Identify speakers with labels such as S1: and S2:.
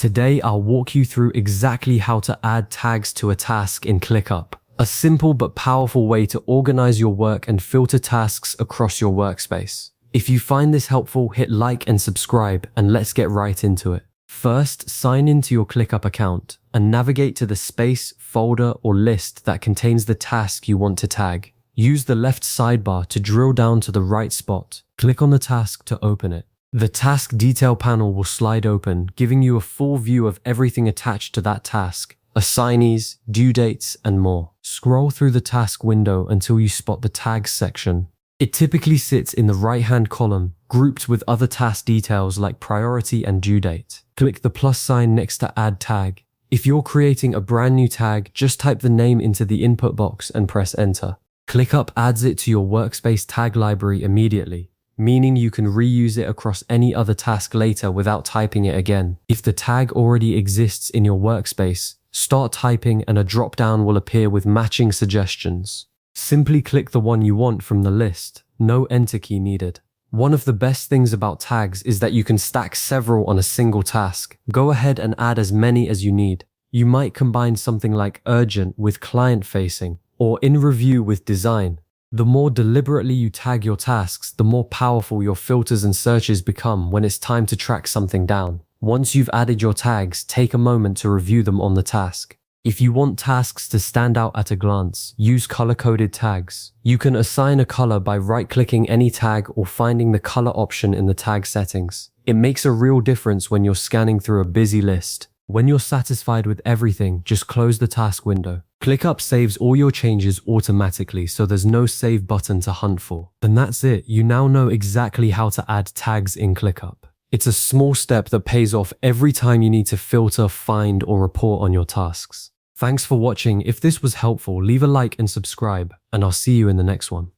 S1: Today, I'll walk you through exactly how to add tags to a task in ClickUp, a simple but powerful way to organize your work and filter tasks across your workspace. If you find this helpful, hit like and subscribe, and let's get right into it. First, sign into your ClickUp account and navigate to the space, folder, or list that contains the task you want to tag. Use the left sidebar to drill down to the right spot. Click on the task to open it. The task detail panel will slide open, giving you a full view of everything attached to that task, assignees, due dates, and more. Scroll through the task window until you spot the tags section. It typically sits in the right-hand column, grouped with other task details like priority and due date. Click the plus sign next to Add Tag. If you're creating a brand new tag, just type the name into the input box and press Enter. ClickUp adds it to your workspace tag library immediately, meaning you can reuse it across any other task later without typing it again. If the tag already exists in your workspace, start typing and a drop-down will appear with matching suggestions. Simply click the one you want from the list. No enter key needed. One of the best things about tags is that you can stack several on a single task. Go ahead and add as many as you need. You might combine something like urgent with client-facing, or in review with design. The more deliberately you tag your tasks, the more powerful your filters and searches become when it's time to track something down. Once you've added your tags, take a moment to review them on the task. If you want tasks to stand out at a glance, use color-coded tags. You can assign a color by right-clicking any tag or finding the color option in the tag settings. It makes a real difference when you're scanning through a busy list. When you're satisfied with everything, just close the task window. ClickUp saves all your changes automatically, so there's no save button to hunt for. And that's it. You now know exactly how to add tags in ClickUp. It's a small step that pays off every time you need to filter, find, or report on your tasks. Thanks for watching. If this was helpful, leave a like and subscribe, and I'll see you in the next one.